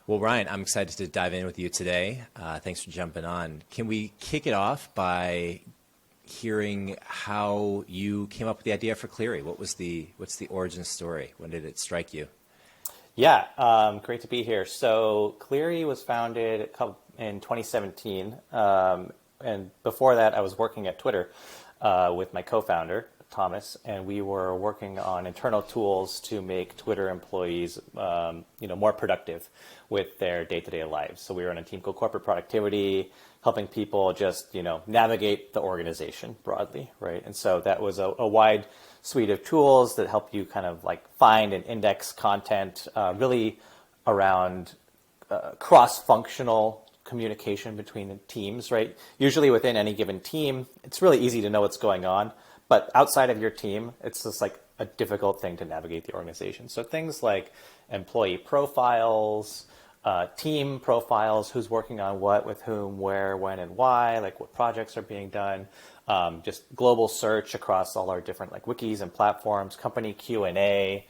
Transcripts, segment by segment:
Well, Ryan, I'm excited to dive in with you today. Thanks for jumping on. Can we kick it off by hearing how you came up with the idea for Cleary? What's the origin story? When did it strike you? Yeah, great to be here. So Cleary was founded in 2017, and before that, I was working at Twitter with my co-founder Thomas, and we were working on internal tools to make Twitter employees, more productive with their day-to-day lives. So we were on a team called Corporate Productivity, helping people just, navigate the organization broadly, right? And so that was a wide suite of tools that help you kind of like find and index content, really around cross-functional communication between the teams, right? Usually within any given team, it's really easy to know what's going on. But outside of your team, it's just like a difficult thing to navigate the organization. So things like employee profiles, team profiles, who's working on what, with whom, where, when, and why, like what projects are being done, just global search across all our different like wikis and platforms, company Q&A,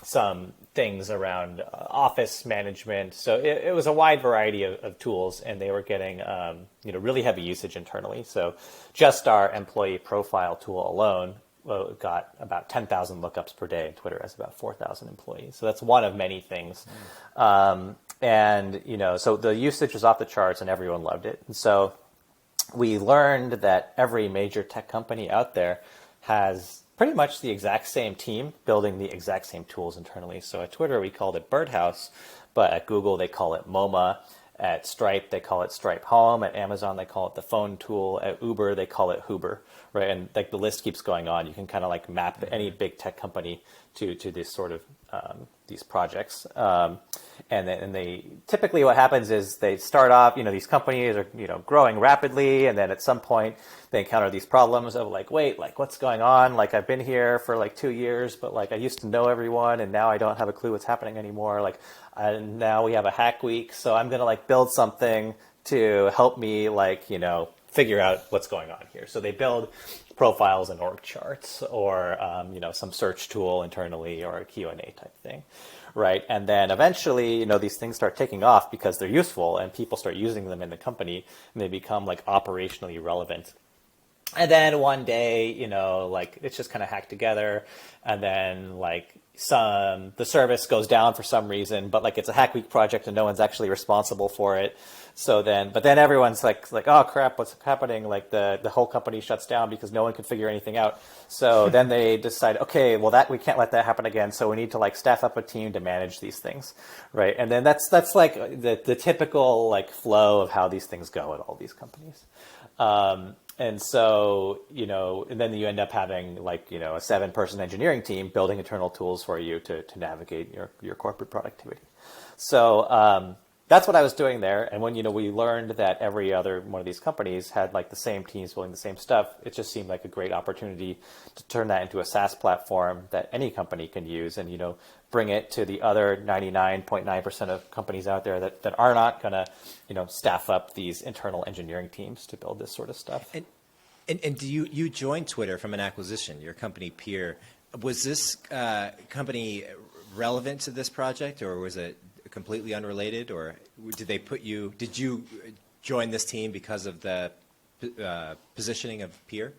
some things around office management. So it was a wide variety of tools, and they were getting really heavy usage internally. So just our employee profile tool alone got about 10,000 lookups per day, and Twitter has about 4,000 employees. So that's one of many things. So the usage was off the charts and everyone loved it. And so we learned that every major tech company out there has pretty much the exact same team building the exact same tools internally. So at Twitter, we called it Birdhouse, but at Google, they call it MoMA. At Stripe, they call it Stripe Home. At Amazon, they call it the phone tool. At Uber, they call it Huber, right? And like the list keeps going on. You can kind of like map any big tech company to this sort of these projects. And they typically what happens is they start off, these companies are, growing rapidly. And then at some point they encounter these problems of like, wait, like what's going on? Like I've been here for like 2 years, but like I used to know everyone and now I don't have a clue what's happening anymore. Like now we have a hack week. So I'm going to like build something to help me like, figure out what's going on here. So they build profiles and org charts or, some search tool internally or a Q&A type thing, right? And then eventually, these things start taking off because they're useful and people start using them in the company and they become like operationally relevant. And then one day, like it's just kind of hacked together and then like the service goes down for some reason, but like it's a hack week project and no one's actually responsible for it. But then everyone's like, oh crap, what's happening? Like the whole company shuts down because no one can figure anything out. So then they decide, okay, well we can't let that happen again. So we need to like staff up a team to manage these things, right? And then that's like the typical like flow of how these things go at all these companies. And so, and then you end up having like, a 7-person engineering team building internal tools for you to navigate your corporate productivity. So that's what I was doing there. And when, we learned that every other one of these companies had like the same teams building the same stuff, it just seemed like a great opportunity to turn that into a SaaS platform that any company can use and, bring it to the other 99.9% of companies out there that are not going to, staff up these internal engineering teams to build this sort of stuff. And do you joined Twitter from an acquisition, your company Peer. Was this company relevant to this project or was it completely unrelated, or did you join this team because of the positioning of Peer?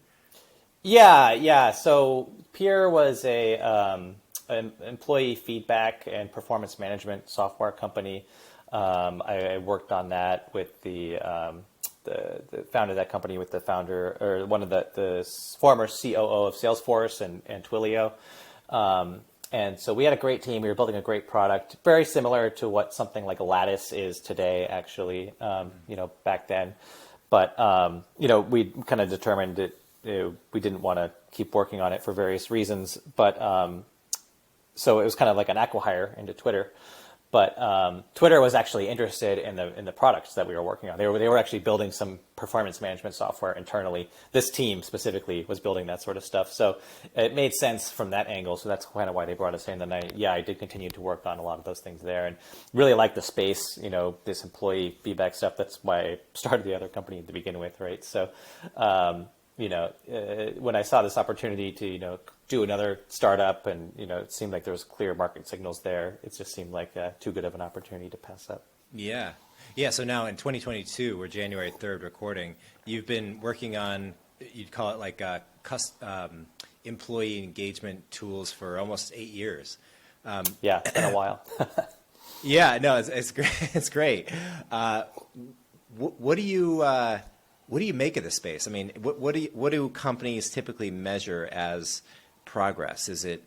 Yeah. So Peer was an employee feedback and performance management software company. I worked on that with the founded that company with the founder or one of the former COO of Salesforce and Twilio. And so we had a great team. We were building a great product, very similar to what something like Lattice is today, actually, back then. But, we kind of determined that we didn't want to keep working on it for various reasons. But so it was kind of like an acqui-hire into Twitter. But Twitter was actually interested in the products that we were working on. They were actually building some performance management software internally. This team specifically was building that sort of stuff. So it made sense from that angle. So that's kind of why they brought us in. And I did continue to work on a lot of those things there and really liked the space, this employee feedback stuff. That's why I started the other company to begin with, right? So when I saw this opportunity to, do another startup and, it seemed like there was clear market signals there. It just seemed like too good of an opportunity to pass up. Yeah. Yeah. So now in 2022, we're January 3rd recording. You've been working on, you'd call it like employee engagement tools for almost 8 years. Yeah, it's been a while. Yeah, no, it's great. It's great. What do you make of this space? I mean, what do companies typically measure as progress? Is it?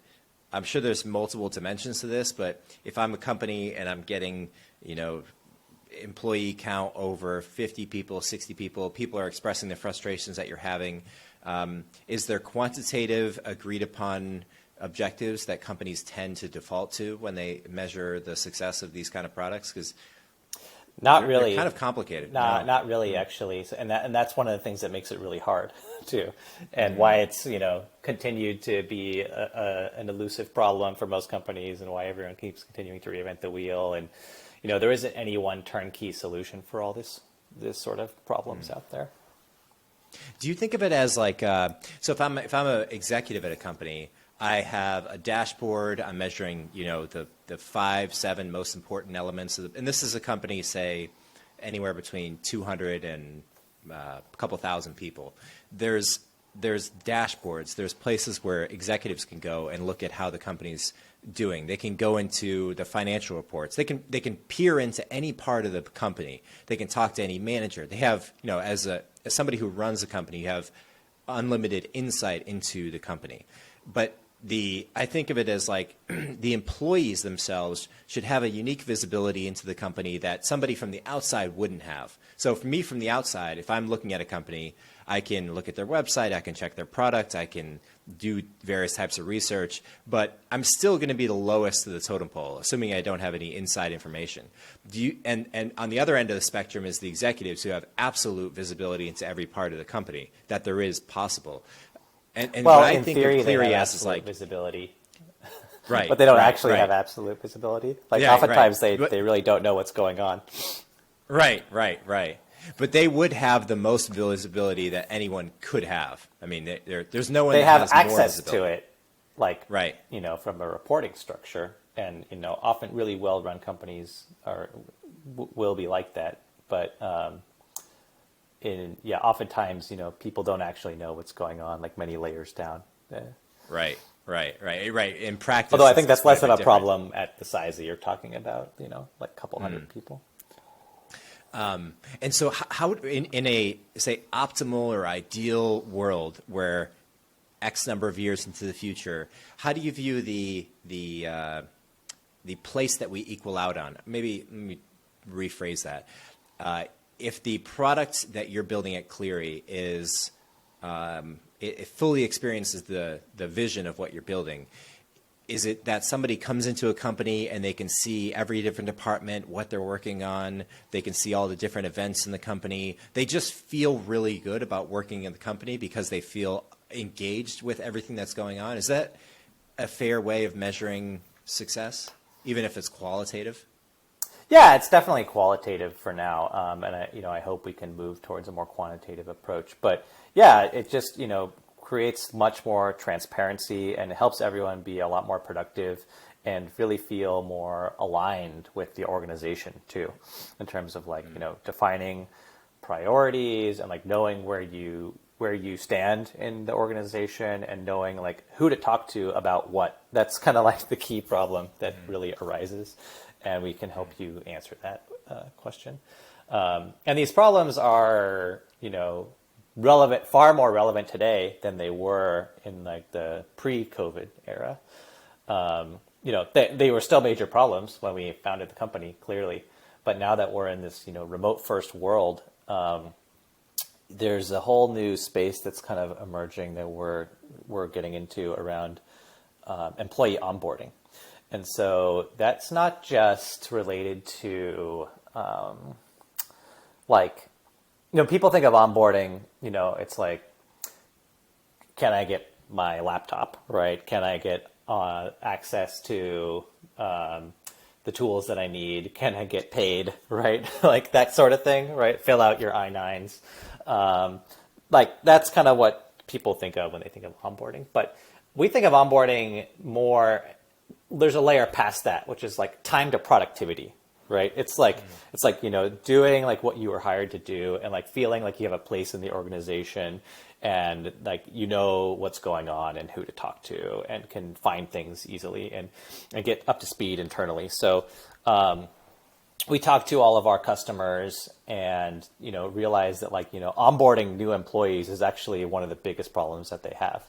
I'm sure there's multiple dimensions to this, but if I'm a company and I'm getting, employee count over 50 people, 60 people, people are expressing the frustrations that you're having. Is there quantitative, agreed upon objectives that companies tend to default to when they measure the success of these kind of products? Because not really. They're kind of complicated. Not really, actually. So, and that's one of the things that makes it really hard, too, and why it's continued to be an elusive problem for most companies, and why everyone keeps continuing to reinvent the wheel. And there isn't any one turnkey solution for all this sort of problems out there. Do you think of it as like so? If I'm an executive at a company, I have a dashboard. I'm measuring, the 5, 7 most important elements of and this is a company, say, anywhere between 200 and a couple thousand people. There's dashboards. There's places where executives can go and look at how the company's doing. They can go into the financial reports. They can peer into any part of the company. They can talk to any manager. They have, as somebody who runs a company, you have unlimited insight into the company. But I think of it as like the employees themselves should have a unique visibility into the company that somebody from the outside wouldn't have. So for me from the outside, if I'm looking at a company, I can look at their website, I can check their product, I can do various types of research, but I'm still going to be the lowest of the totem pole, assuming I don't have any inside information. And on the other end of the spectrum is the executives who have absolute visibility into every part of the company that there is possible. And well, what I in think theory, of Cleary they have as is like visibility, right, but they don't right, actually right. have absolute visibility. Like Yeah, oftentimes right. they really don't know what's going on. Right. But they would have the most visibility that anyone could have. I mean, there's no one They that have has more access to visibility. it, like Right. from a reporting structure, and often really well-run companies will be like that. But oftentimes people don't actually know what's going on, like many layers down. Right. In practice, Although I think that's it's quite less of bit a different. problem at the size that you're talking about, like a couple hundred people. And so how in a, say, optimal or ideal world where X number of years into the future, how do you view the place that we equal out on? Maybe let me rephrase that. If the product that you're building at Cleary is it fully experiences the vision of what you're building, is it that somebody comes into a company and they can see every different department, what they're working on, they can see all the different events in the company, they just feel really good about working in the company because they feel engaged with everything that's going on? Is that a fair way of measuring success, even if it's qualitative? Yeah, it's definitely qualitative for now, and I hope we can move towards a more quantitative approach. But yeah, it just creates much more transparency and it helps everyone be a lot more productive and really feel more aligned with the organization too, in terms of like defining priorities and like knowing where you stand in the organization and knowing like who to talk to about what. That's kind of like the key problem that really arises. And we can help you answer that question. And these problems are, relevant, far more relevant today than they were in like the pre-COVID era. They were still major problems when we founded the company, clearly. But now that we're in this, remote first world, there's a whole new space that's kind of emerging that we're getting into around employee onboarding. And so that's not just related to people think of onboarding, it's like, can I get my laptop, right? Can I get access to the tools that I need? Can I get paid, right? Like that sort of thing, right? Fill out your I-9s. like that's kind of what people think of when they think of onboarding. But we think of onboarding more, there's a layer past that, which is like time to productivity, right? It's like, doing like what you were hired to do and like feeling like you have a place in the organization and like, what's going on and who to talk to and can find things easily and get up to speed internally. So, we talk to all of our customers and, realize that onboarding new employees is actually one of the biggest problems that they have,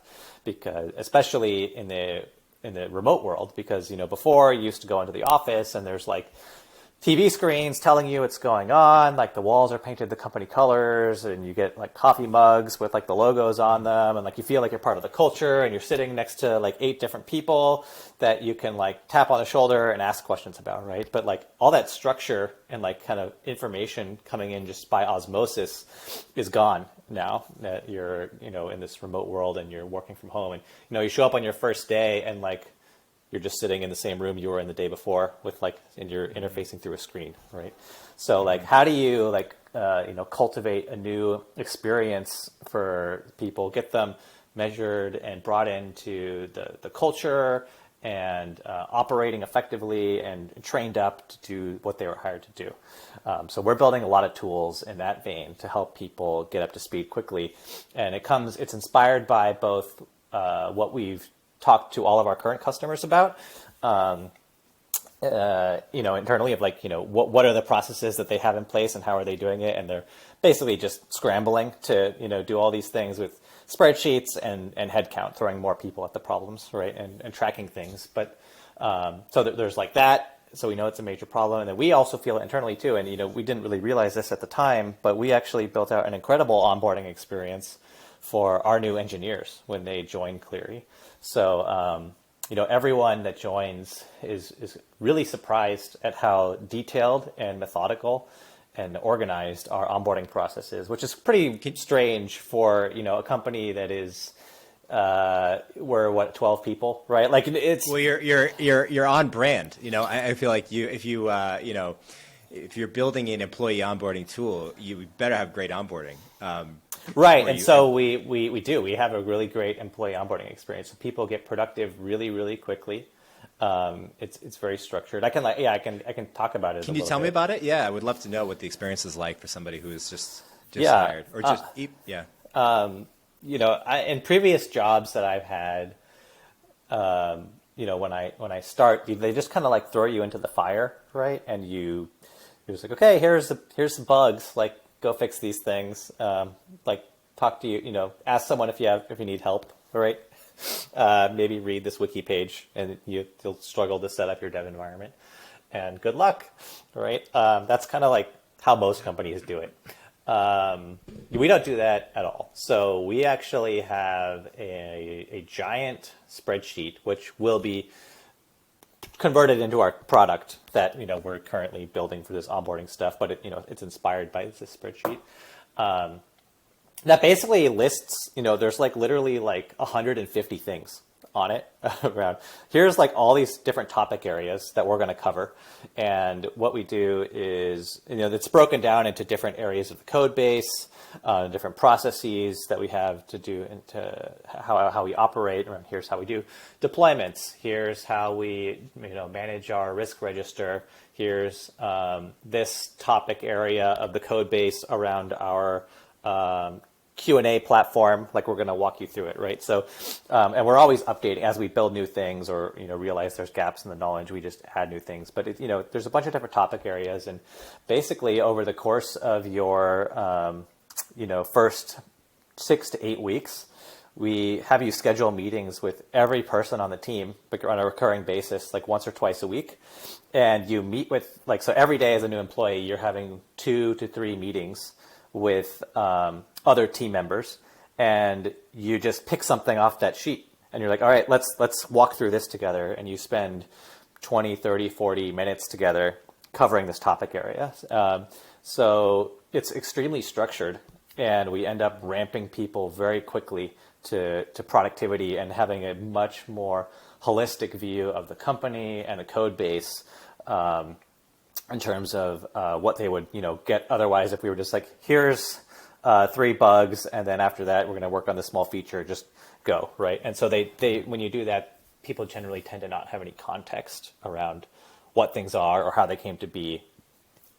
because especially in the remote world, because, before you used to go into the office and there's like TV screens telling you what's going on, like the walls are painted the company colors and you get like coffee mugs with like the logos on them and like you feel like you're part of the culture and you're sitting next to like 8 different people that you can like tap on the shoulder and ask questions about, right? But like all that structure and like kind of information coming in just by osmosis is gone now that you're, in this remote world and you're working from home and, you show up on your first day and like you're just sitting in the same room you were in the day before with like, and you're interfacing through a screen, right? So like, how do you like, cultivate a new experience for people, get them measured and brought into the culture and operating effectively and trained up to do what they were hired to do. So we're building a lot of tools in that vein to help people get up to speed quickly. And it's inspired by both what we've talked to all of our current customers about, internally of like, what are the processes that they have in place and how are they doing it? And they're basically just scrambling to, do all these things with spreadsheets and headcount, throwing more people at the problems, right? And tracking things. But so there's like that. So we know it's a major problem. And then we also feel it internally too. And, we didn't really realize this at the time, but we actually built out an incredible onboarding experience for our new engineers when they join Cleary. So, everyone that joins is really surprised at how detailed and methodical and organized our onboarding process is, which is pretty strange for, a company that is, we're 12 people, right? Like it's. Well, you're on brand. I feel like if you're building an employee onboarding tool, you better have great onboarding. Right, and so we do. We have a really great employee onboarding experience. So people get productive really, really quickly. It's very structured. I can talk about it. Can you tell me about it? Yeah, I would love to know what the experience is like for somebody who is just yeah. hired or just yeah. In previous jobs that I've had, when I start, they just kind of like throw you into the fire, right? And you're just like, okay, here's some bugs, like go fix these things, like talk to you, ask someone if you need help, right? Maybe read this wiki page and you'll struggle to set up your dev environment, and good luck, right? That's kind of like how most companies do it. We don't do that at all. So we actually have a giant spreadsheet, which will be converted into our product that we're currently building for this onboarding stuff, but it's inspired by this spreadsheet. That basically lists, there's like literally like 150 things on it around. Here's like all these different topic areas that we're going to cover. And what we do is, it's broken down into different areas of the code base, different processes that we have to do into how we operate. And here's how we do deployments. Here's how we, manage our risk register. Here's this topic area of the code base around our Q&A platform, like we're going to walk you through it, right? So, and we're always updating as we build new things or, realize there's gaps in the knowledge, we just add new things. But, there's a bunch of different topic areas. And basically over the course of your, first 6 to 8 weeks, we have you schedule meetings with every person on the team on a recurring basis, like once or twice a week. And you meet with, so every day as a new employee, you're having 2 to 3 meetings with other team members, and you just pick something off that sheet and you're like, all right, let's walk through this together. And you spend 20, 30, 40 minutes together covering this topic area. So it's extremely structured, and we end up ramping people very quickly to productivity and having a much more holistic view of the company and the code base, in terms of what they would get otherwise if we were just like, here's 3 bugs, and then after that, we're going to work on this small feature. Just go, right? And so they when you do that, people generally tend to not have any context around what things are or how they came to be.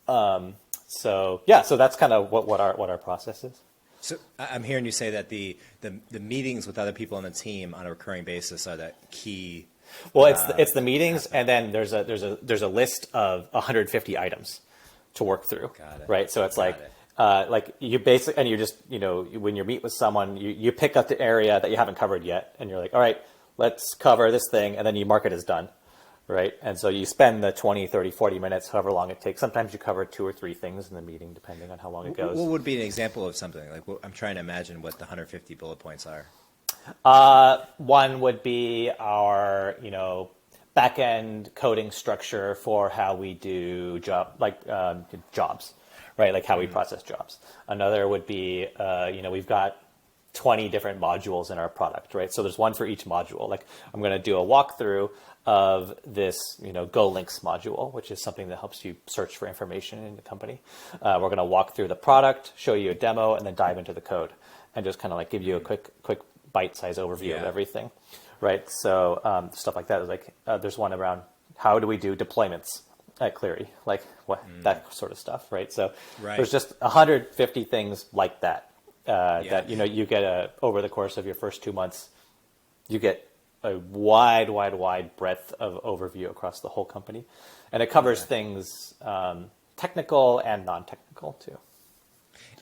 So that's kind of what our process is. So I'm hearing you say that the meetings with other people on the team on a recurring basis are that key. Well, it's the meetings, and then there's a list of 150 items to work through. Got it. Right? So it's Got like you basically, and you just, when you meet with someone, you pick up the area that you haven't covered yet, and you're like, all right, let's cover this thing, and then you mark it as done. Right? And so you spend the 20, 30, 40 minutes, however long it takes. Sometimes you cover 2 or 3 things in the meeting, depending on how long it goes. What would be an example of something? Like, I'm trying to imagine what the 150 bullet points are. One would be our, back-end coding structure for how we do jobs, right? Like how we process jobs. Another would be, we've got 20 different modules in our product, right? So there's one for each module. Like I'm going to do a walkthrough of this, Go Links module, which is something that helps you search for information in the company. We're going to walk through the product, show you a demo, and then dive into the code, and just kind of like give you a quick bite-sized overview of everything, right? So stuff like that is like there's one around how do we do deployments at Cleary, like what that sort of stuff, right? So there's just 150 things like that. That you get over the course of your first 2 months, you get a wide breadth of overview across the whole company, and it covers things technical and non-technical too.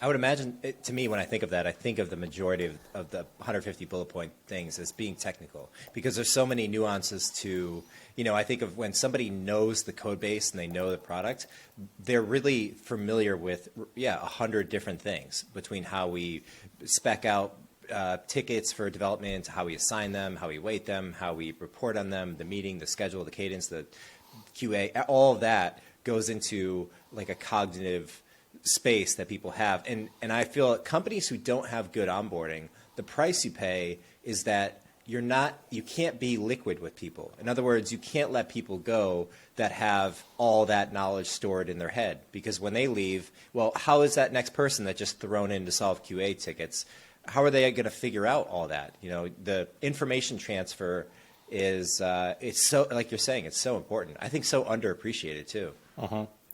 I would imagine, to me, when I think of that, I think of the majority of the 150 bullet point things as being technical, because there's so many nuances to, I think of when somebody knows the code base and they know the product, they're really familiar with, 100 different things between how we spec out tickets for development, how we assign them, how we weight them, how we report on them, the meeting, the schedule, the cadence, the QA, all of that goes into like a cognitive space that people have. And I feel companies who don't have good onboarding, the price you pay is that you can't be liquid with people. In other words, you can't let people go that have all that knowledge stored in their head, because when they leave, well, how is that next person that just thrown in to solve QA tickets, how are they going to figure out all that? The information transfer is, it's so, like you're saying, it's so important. I think so underappreciated too.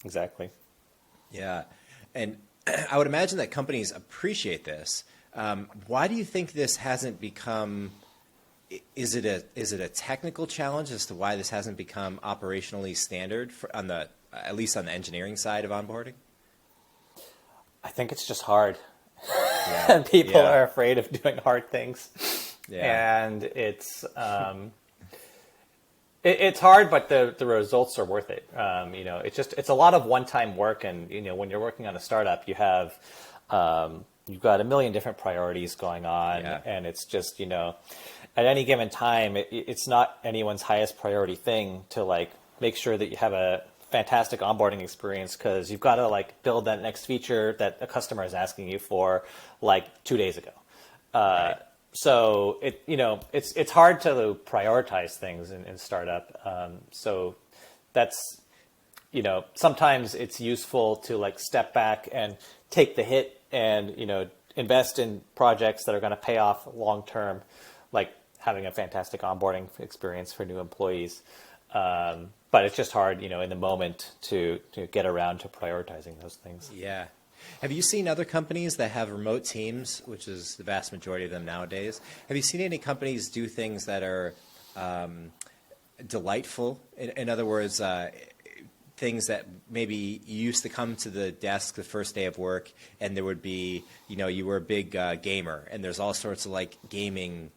Exactly. Yeah. And I would imagine that companies appreciate this. Why do you think this hasn't become, is it a technical challenge as to why this hasn't become operationally standard at least on the engineering side of onboarding? I think it's just hard. And people are afraid of doing hard things. And it's it's hard, but the results are worth it. It's a lot of one-time work, and when you're working on a startup, you have you've got a million different priorities going on, and it's just at any given time, it's not anyone's highest priority thing to like make sure that you have a fantastic onboarding experience, because you've got to like build that next feature that a customer is asking you for like 2 days ago. So it's hard to prioritize things in startup. So that's sometimes it's useful to like step back and take the hit and invest in projects that are going to pay off long term, like having a fantastic onboarding experience for new employees. But it's just hard, in the moment to get around to prioritizing those things. Yeah. Have you seen other companies that have remote teams, which is the vast majority of them nowadays? Have you seen any companies do things that are delightful? In other words, things that maybe you used to come to the desk the first day of work and there would be, you were a big gamer and there's all sorts of like gaming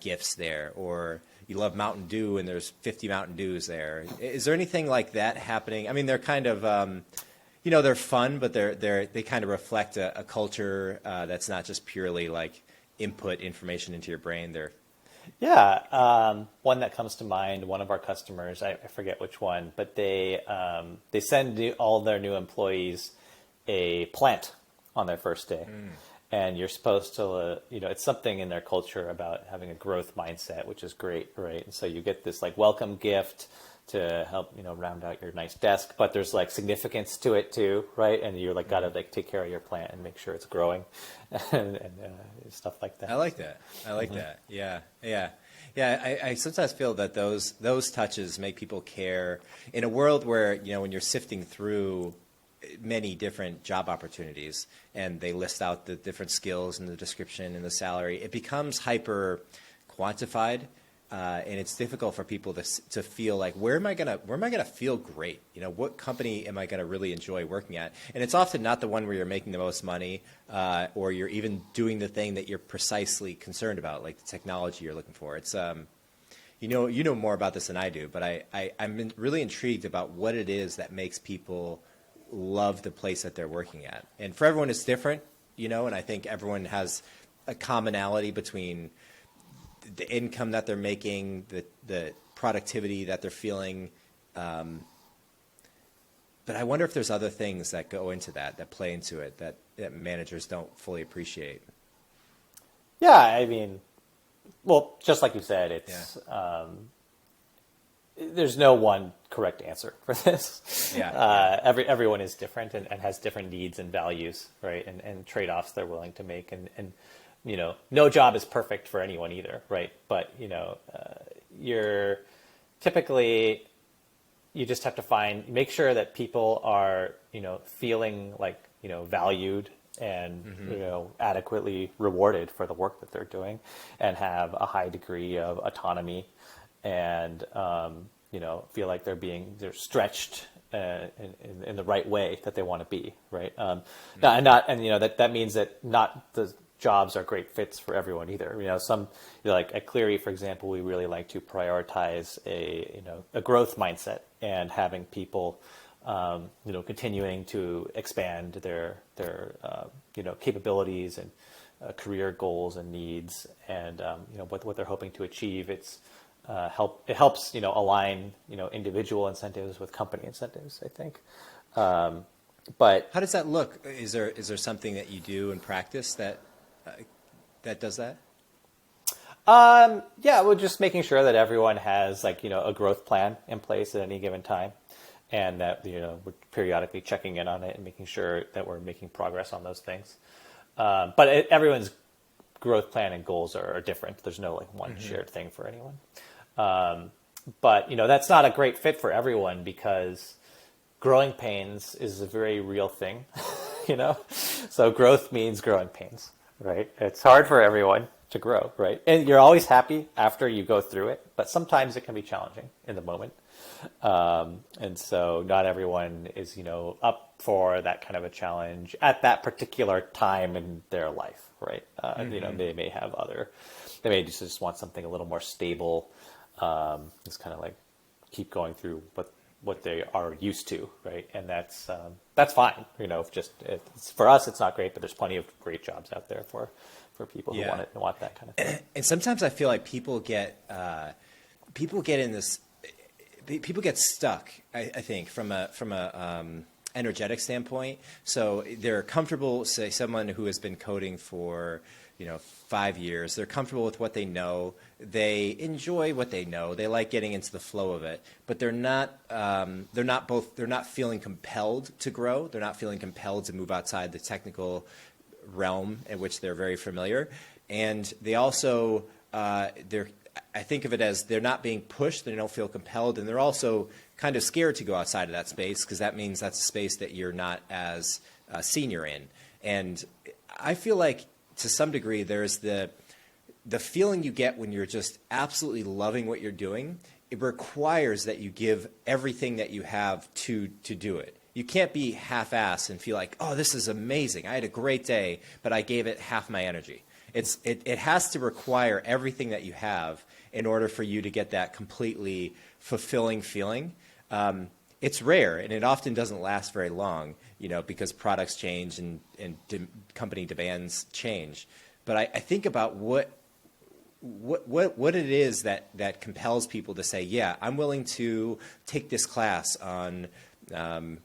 gifts there, or you love Mountain Dew and there's 50 Mountain Dews there. Is there anything like that happening? I mean, they're kind of, they're fun, but they kind of reflect a culture that's not just purely like input information into your brain. One that comes to mind, one of our customers, I forget which one, but they send all their new employees a plant on their first day. And you're supposed to, it's something in their culture about having a growth mindset, which is great, right? And so you get this like welcome gift to help, round out your nice desk, but there's like significance to it too, right? And you like got to like take care of your plant and make sure it's growing and stuff like that. I like that. I like that. Yeah. Yeah. Yeah. I sometimes feel that those touches make people care in a world where, when you're sifting through many different job opportunities and they list out the different skills and the description and the salary, it becomes hyper quantified. And it's difficult for people to feel like, where am I gonna feel great? What company am I gonna really enjoy working at? And it's often not the one where you're making the most money, or you're even doing the thing that you're precisely concerned about, like the technology you're looking for. It's you know more about this than I do, but I'm really intrigued about what it is that makes people love the place that they're working at. And for everyone, it's different, and I think everyone has a commonality between the income that they're making, the productivity that they're feeling. But I wonder if there's other things that go into that play into it, that managers don't fully appreciate. Yeah, I mean, well, just like you said, it's there's no one correct answer for this. Yeah. Everyone is different and has different needs and values, right? And trade-offs they're willing to make. And no job is perfect for anyone either, right? But, you're typically, you just have to make sure that people are, feeling like, valued and, adequately rewarded for the work that they're doing and have a high degree of autonomy and, feel like they're stretched in the right way that they want to be, right? That means that not the jobs are great fits for everyone either. Like at Cleary, for example, we really like to prioritize a growth mindset and having people, continuing to expand their capabilities and career goals and needs and, what they're hoping to achieve. It helps, align, individual incentives with company incentives, I think. But how does that look? Is there something that you do in practice that does that? Yeah, well, just making sure that everyone has a growth plan in place at any given time, and that we're periodically checking in on it and making sure that we're making progress on those things. But everyone's growth plan and goals are different. There's no one shared thing for anyone. But that's not a great fit for everyone because growing pains is a very real thing. So growth means growing pains. Right? It's hard for everyone to grow, right? And you're always happy after you go through it, but sometimes it can be challenging in the moment. And so not everyone is, up for that kind of a challenge at that particular time in their life, right? They may just want something a little more stable. It's kind of like keep going through what they are used to, right? And that's fine. For us, it's not great, but there's plenty of great jobs out there for people who want that kind of thing. And sometimes I feel like people get stuck. I think from a energetic standpoint. So they're comfortable. Say someone who has been coding for 5 years. They're comfortable with what they know. They enjoy what they know. They like getting into the flow of it, but they're not feeling compelled to grow. They're not feeling compelled to move outside the technical realm in which they're very familiar. And they also, I think of it as they're not being pushed. They don't feel compelled, and they're also kind of scared to go outside of that space because that means that's a space that you're not as senior in. And I feel like, to some degree, there's the feeling you get when you're just absolutely loving what you're doing. It requires that you give everything that you have to do it. You can't be half-assed and feel like, oh, this is amazing. I had a great day, but I gave it half my energy. It has to require everything that you have in order for you to get that completely fulfilling feeling. It's rare, and it often doesn't last very long, because products change and company demands change. But I think about what it is that compels people to say, yeah, I'm willing to take this class on R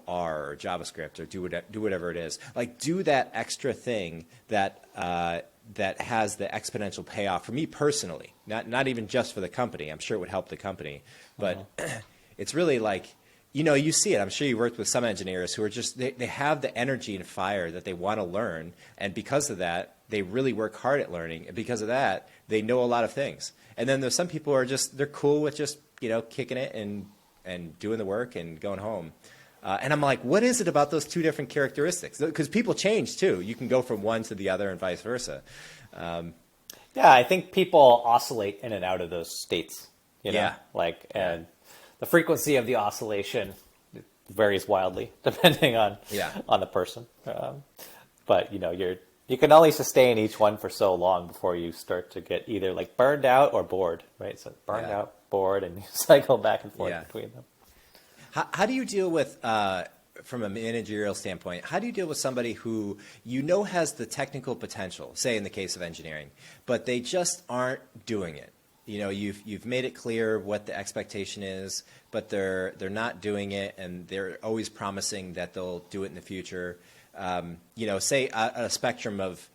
or JavaScript or do whatever it is. Like, do that extra thing that has the exponential payoff for me personally, not even just for the company. I'm sure it would help the company, but it's really like, you see it. I'm sure you worked with some engineers who are just, they have the energy and fire that they want to learn. And because of that, they really work hard at learning. And because of that, they know a lot of things. And then there's some people who are just, they're cool with just, kicking it and doing the work and going home. And I'm like, what is it about those two different characteristics? Because people change too. You can go from one to the other and vice versa. Yeah, I think people oscillate in and out of those states. Yeah. And the frequency of the oscillation varies wildly depending on the person. But you can only sustain each one for so long before you start to get either like burned out or bored, right? So burned out, bored, and you cycle back and forth between them. How do you deal with, from a managerial standpoint, how do you deal with somebody who has the technical potential, say in the case of engineering, but they just aren't doing it? You've made it clear what the expectation is, but they're not doing it, and they're always promising that they'll do it in the future. Say a spectrum of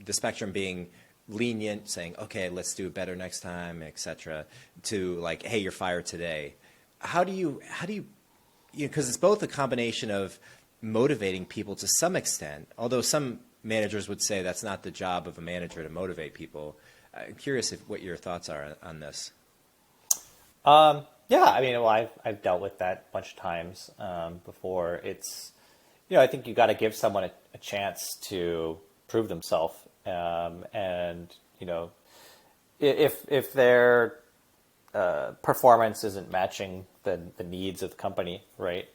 the spectrum being lenient, saying, okay, let's do it better next time, etc., to like, hey, you're fired today. How do you because it's both a combination of motivating people to some extent, although some managers would say that's not the job of a manager to motivate people. I'm curious what your thoughts are on this. Yeah, I mean, well, I've dealt with that a bunch of times before. It's, I think you got to give someone a chance to prove themselves, and if their performance isn't matching the needs of the company, right?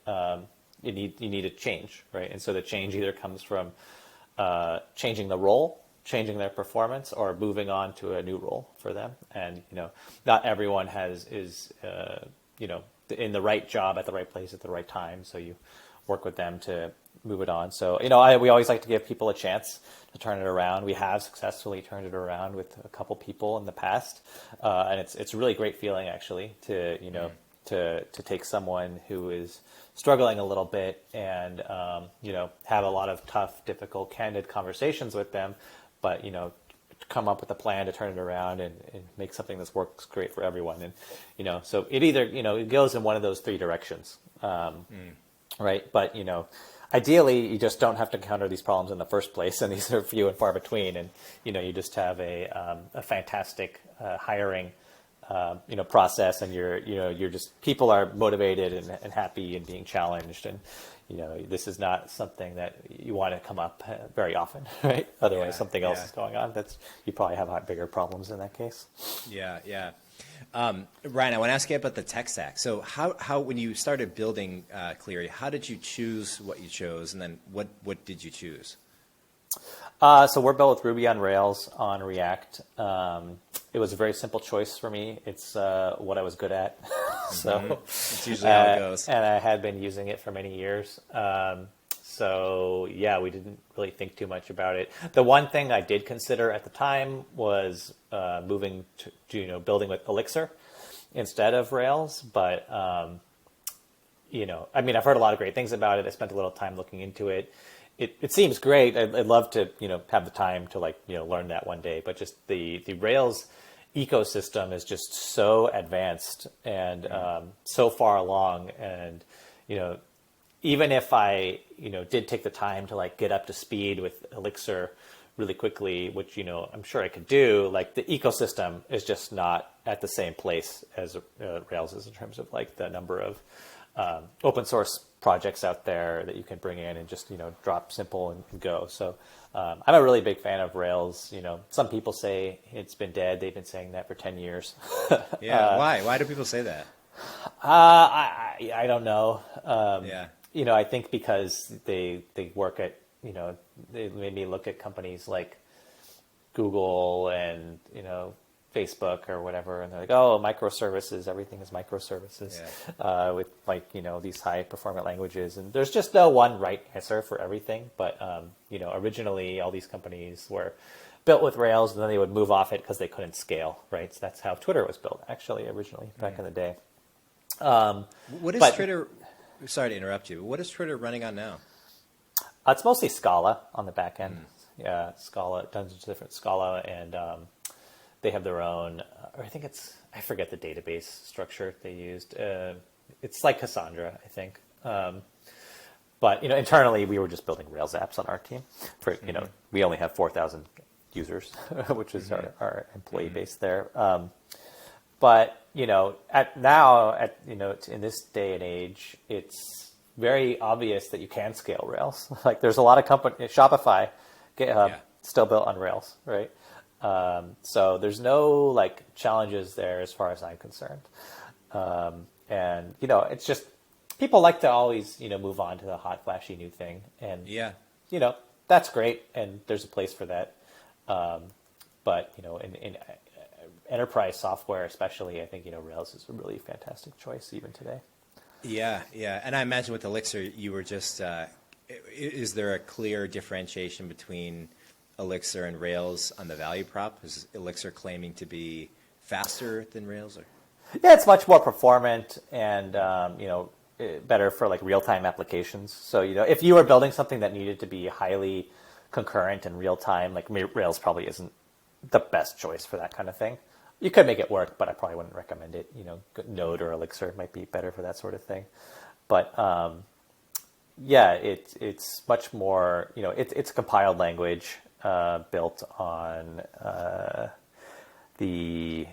You need a change, right? And so the change either comes from changing the role, changing their performance, or moving on to a new role for them. And not everyone is in the right job at the right place at the right time. So you work with them to move it on. So we always like to give people a chance to turn it around. We have successfully turned it around with a couple people in the past, and it's a really great feeling actually to to take someone who is struggling a little bit and have a lot of tough, difficult, candid conversations with them, but come up with a plan to turn it around and make something that works great for everyone. And so it either it goes in one of those three directions, right? But ideally, you just don't have to encounter these problems in the first place, and these are few and far between. And you just have a fantastic hiring process, and you're just, people are motivated and happy and being challenged, and this is not something that you want to come up very often, right? Otherwise, something else is going on. You probably have bigger problems in that case. Yeah. Ryan, I want to ask you about the tech stack. So how when you started building Cleary, how did you choose what you chose, and then what did you choose? So we're built with Ruby on Rails on React. It was a very simple choice for me. It's what I was good at. So it's usually how it goes. And I had been using it for many years. So yeah, we didn't really think too much about it. The one thing I did consider at the time was moving to building with Elixir instead of Rails. But I mean, I've heard a lot of great things about it. I spent a little time looking into it. It seems great. I'd love to have the time to learn that one day. But just the Rails ecosystem is just so advanced and so far along, and even if I did take the time to get up to speed with Elixir really quickly, which I'm sure I could do, the ecosystem is just not at the same place as Rails is in terms of the number of open source projects out there that you can bring in and just drop simple and go. So I'm a really big fan of Rails. Some people say it's been dead. They've been saying that for 10 years. Yeah. Why do people say that? I don't know. I think because they work at they made me look at companies like Google and Facebook or whatever, and they're like, oh, microservices, everything is microservices, with these high performant languages, and there's just no one right answer for everything. But originally all these companies were built with Rails, and then they would move off it because they couldn't scale, right? So that's how Twitter was built, actually, originally back in the day. What is Twitter? Sorry to interrupt you. What is Twitter running on now? It's mostly Scala on the back end. Yeah, Scala, tons of different Scala, and they have their own, or I think I forget the database structure they used. it's like Cassandra, I think. But internally we were just building Rails apps on our team. For we only have 4,000 users, which is our employee base there. But in this day and age, it's very obvious that you can scale Rails. Like there's a lot of Shopify, GitHub, still built on Rails, right? So there's no challenges there as far as I'm concerned. And it's just people like to always move on to the hot flashy new thing, and that's great, and there's a place for that. But in enterprise software especially, I think Rails is a really fantastic choice even today. Yeah, and I imagine with Elixir, you were just is there a clear differentiation between Elixir and Rails on the value prop? Is Elixir claiming to be faster than Rails? Or? Yeah, it's much more performant and better for real-time applications. So if you were building something that needed to be highly concurrent and real-time, Rails probably isn't the best choice for that kind of thing. You could make it work, but I probably wouldn't recommend it. Node or Elixir might be better for that sort of thing. But it's much more. It's a compiled language built on the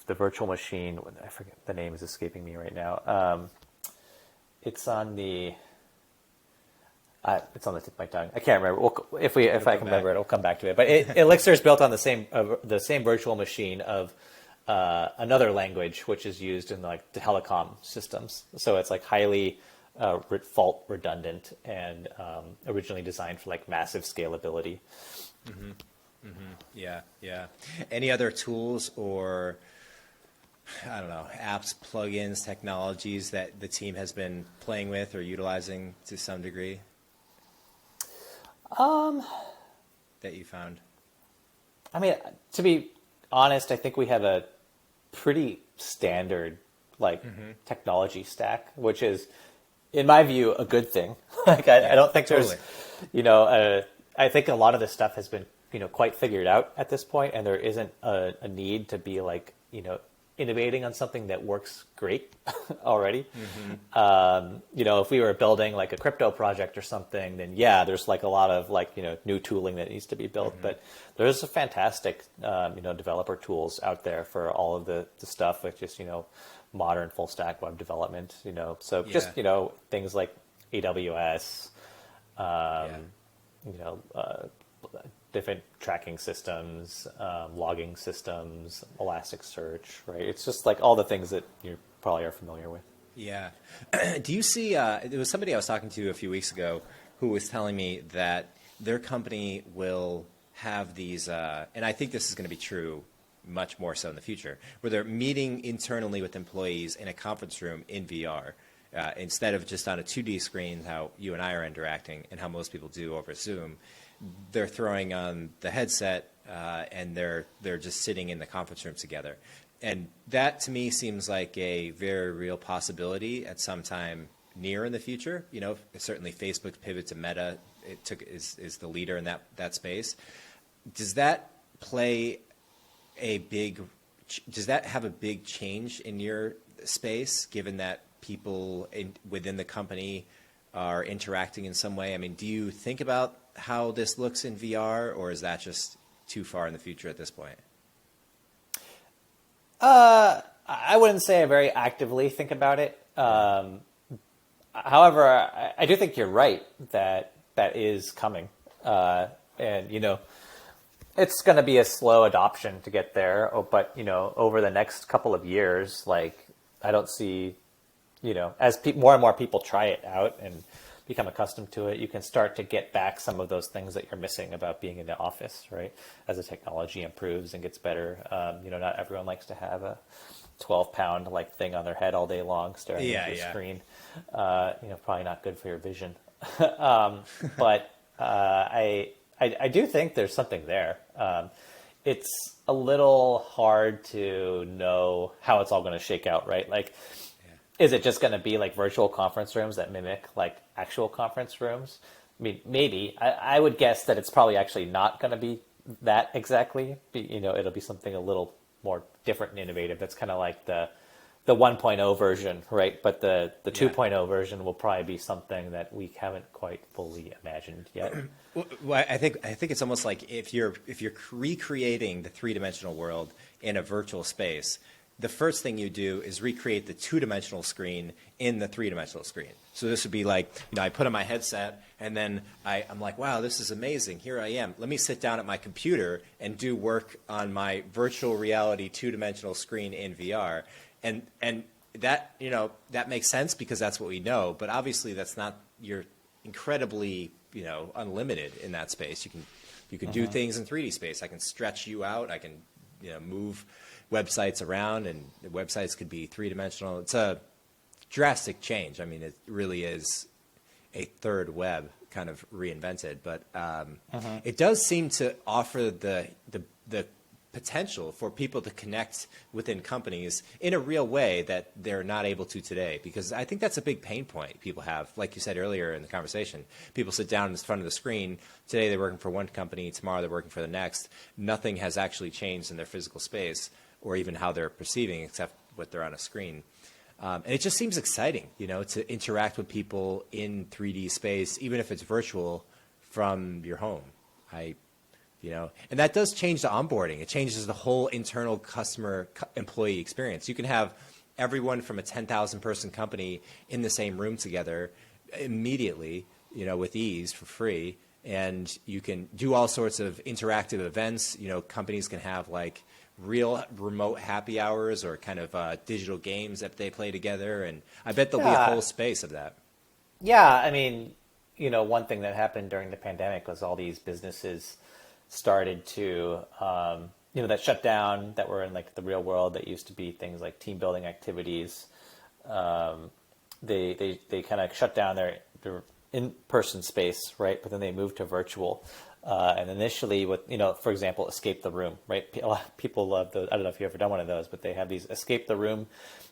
virtual machine. I forget, the name is escaping me right now. It's on the tip of my tongue. I can't remember. If I can remember it, we'll come back to it. But Elixir is built on the same virtual machine of another language, which is used in the telecom systems. So it's highly fault redundant and originally designed for massive scalability. Mm-hmm. Mm-hmm. Yeah. Any other tools or I don't know, apps, plugins, technologies that the team has been playing with or utilizing to some degree? That you found? I mean, to be honest, I think we have a pretty standard technology stack, which is, in my view, a good thing. I don't think totally. There's, I think a lot of this stuff has been, quite figured out at this point, and there isn't a need to be innovating on something that works great already. Mm-hmm. If we were building a crypto project or something, then there's a lot of new tooling that needs to be built. Mm-hmm. But there's a fantastic developer tools out there for all of the stuff with just modern full stack web development. So just things like AWS, different tracking systems, logging systems, Elasticsearch, right? It's just all the things that you probably are familiar with. Yeah. Do you see, there was somebody I was talking to a few weeks ago who was telling me that their company will have these, and I think this is going to be true much more so in the future, where they're meeting internally with employees in a conference room in VR. Instead of just on a 2D screen, how you and I are interacting and how most people do over Zoom, they're throwing on the headset and they're just sitting in the conference room together. And that to me seems like a very real possibility at some time near in the future. Certainly Facebook's pivot to Meta is the leader in that space. Does that have a big change in your space, given that people within the company are interacting in some way? I mean, do you think about how this looks in VR, or is that just too far in the future at this point? I wouldn't say I very actively think about it. However, I do think you're right that is coming. And, it's going to be a slow adoption to get there. But, over the next couple of years, I don't see, as more and more people try it out and become accustomed to it, you can start to get back some of those things that you're missing about being in the office, right? As the technology improves and gets better. Not everyone likes to have a 12-pound thing on their head all day long staring at your screen. Probably not good for your vision. But I do think there's something there. It's a little hard to know how it's all going to shake out, right? Is it just going to be virtual conference rooms that mimic actual conference rooms? I mean, maybe. I would guess that it's probably actually not going to be that exactly. It'll be something a little more different and innovative. That's kind of like the the 1.0 version, right? But the Yeah. 2.0 version will probably be something that we haven't quite fully imagined yet. Well, I think it's almost like if you're recreating the three-dimensional world in a virtual space, the first thing you do is recreate the two-dimensional screen in the three-dimensional screen. So this would be like, I put on my headset, and then I'm like, wow, this is amazing. Here I am. Let me sit down at my computer and do work on my virtual reality two-dimensional screen in VR. And that, that makes sense because that's what we know. But obviously, that's not, you're incredibly, unlimited in that space. You can do things in 3D space. I can stretch you out. I can, move websites around, and the websites could be three-dimensional. It's a drastic change. I mean, it really is a third web kind of reinvented, but it does seem to offer the potential for people to connect within companies in a real way that they're not able to today, because I think that's a big pain point people have. Like you said earlier in the conversation, people sit down in front of the screen. Today they're working for one company, tomorrow they're working for the next. Nothing has actually changed in their physical space or even how they're perceiving except what they're on a screen. And it just seems exciting, to interact with people in 3D space, even if it's virtual from your home. And that does change the onboarding. It changes the whole internal customer employee experience. You can have everyone from a 10,000 person company in the same room together immediately, with ease for free. And you can do all sorts of interactive events. Companies can have like real remote happy hours or kind of digital games that they play together. And I bet there'll be a whole space of that. Yeah, I mean, one thing that happened during the pandemic was all these businesses started to, that shut down, that were in like the real world, that used to be things like team building activities. They kind of shut down their in-person space, right? But then they moved to virtual. And initially with, for example, escape the room, right? A lot of people love those. I don't know if you've ever done one of those, but they have these escape the room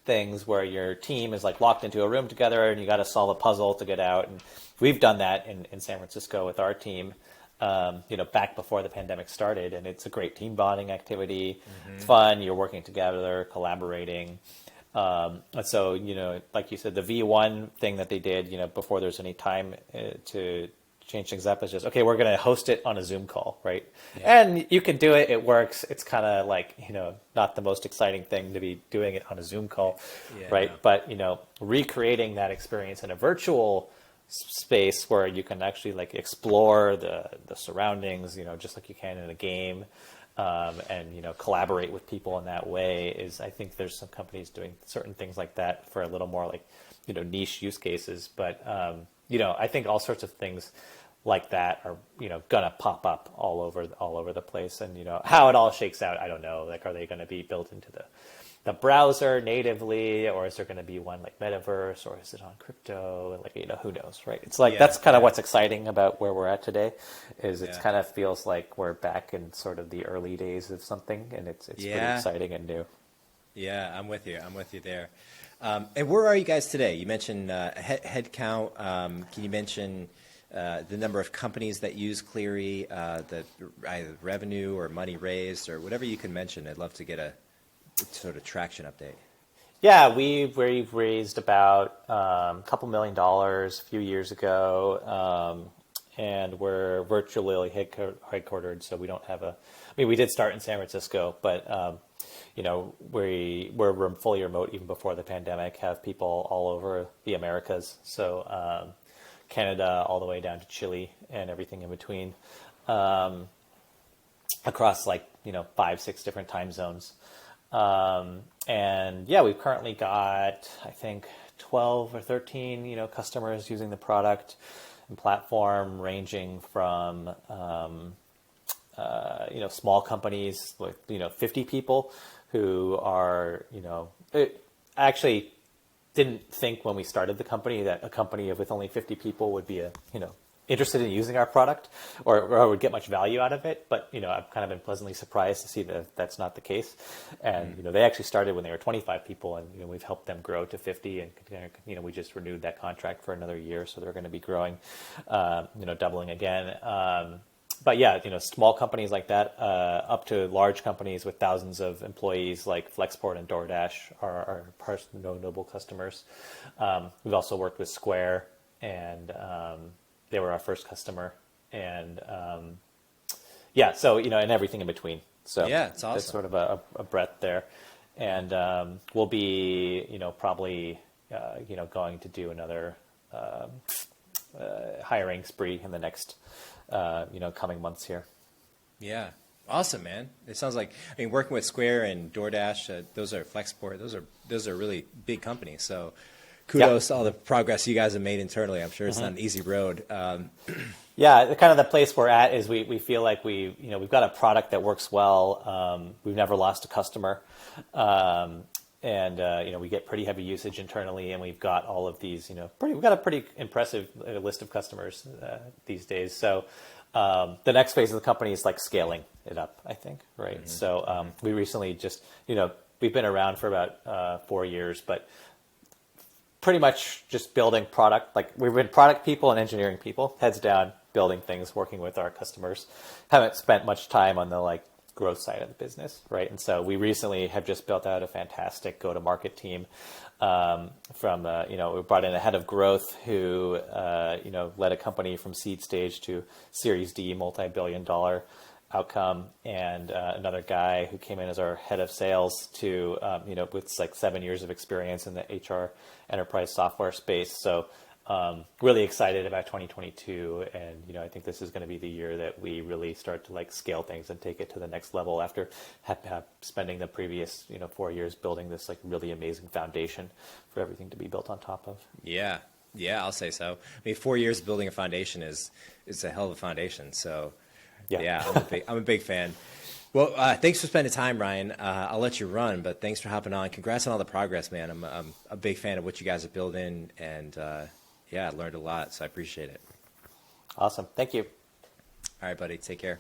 things where your team is like locked into a room together and you got to solve a puzzle to get out. And we've done that in San Francisco with our team. Back before the pandemic started, and it's a great team bonding activity. It's fun. You're working together, collaborating. And so, like you said, the V1 thing that they did, before there's any time to change things up is just, okay, we're going to host it on a Zoom call, right? Yeah. And you can do it. It works. It's kind of like, not the most exciting thing to be doing it on a Zoom call, right? No. But, recreating that experience in a virtual space where you can actually like explore the surroundings, just like you can in a game, and collaborate with people in that way is, I think there's some companies doing certain things like that for a little more like, niche use cases. But I think all sorts of things like that are gonna pop up all over the place, and how it all shakes out, I don't know. Like, are they going to be built into the browser natively, or is there going to be one like metaverse, or is it on crypto? And like, who knows, right? It's like, that's kind of what's exciting about where we're at today, is it kind of feels like we're back in sort of the early days of something, and it's pretty exciting and new. Yeah, I'm with you there. And where are you guys today? You mentioned head count. Can you mention the number of companies that use Cleary, the either revenue or money raised, or whatever you can mention? I'd love to get a sort of traction update. Yeah, we've raised about a couple $1 million a few years ago, and we're virtually headquartered, so we don't have we did start in San Francisco, but we're fully remote even before the pandemic, have people all over the Americas, so Canada all the way down to Chile and everything in between, across 5-6 different time zones. And we've currently got, I think, 12 or 13, customers using the product and platform, ranging from, small companies with, 50 people who are, actually didn't think when we started the company that a company with only 50 people would be interested in using our product or would get much value out of it. But, I've kind of been pleasantly surprised to see that that's not the case. And, they actually started when they were 25 people, and, we've helped them grow to 50, and, we just renewed that contract for another year. So they're going to be growing, doubling again. but yeah, small companies like that, up to large companies with thousands of employees, like Flexport and DoorDash are notable customers. We've also worked with Square, and they were our first customer, and yeah, so and everything in between. So Yeah, it's there's awesome. sort of a breadth there, and we'll be probably going to do another hiring spree in the next coming months here. Yeah, awesome, man. It sounds like, I mean, working with Square and DoorDash, those are Flexport. Those are really big companies. So kudos to all the progress you guys have made internally. I'm sure it's not an easy road. Yeah, kind of the place we're at is we feel like we've got a product that works well. We've never lost a customer, and we get pretty heavy usage internally, and we've got all of these we've got a pretty impressive list of customers these days. So the next phase of the company is like scaling it up, I think, right? Mm-hmm. So we recently just we've been around for about 4 years, but pretty much just building product. Like we've been product people and engineering people, heads down, building things, working with our customers. Haven't spent much time on the growth side of the business, right? And so we recently have just built out a fantastic go-to-market team. We brought in a head of growth who led a company from seed stage to Series D, multi-billion-dollar outcome, and another guy who came in as our head of sales to with 7 years of experience in the HR enterprise software space. So really excited about 2022, and I think this is going to be the year that we really start to scale things and take it to the next level after spending the previous 4 years building this really amazing foundation for everything to be built on top of. Yeah, I'll say so. I mean, 4 years building a foundation is a hell of a foundation. So yeah, I'm a big fan. Well, thanks for spending time, Ryan. I'll let you run, but thanks for hopping on. Congrats on all the progress, man. I'm a big fan of what you guys are building, and I learned a lot, so I appreciate it. Awesome. Thank you. All right, buddy. Take care.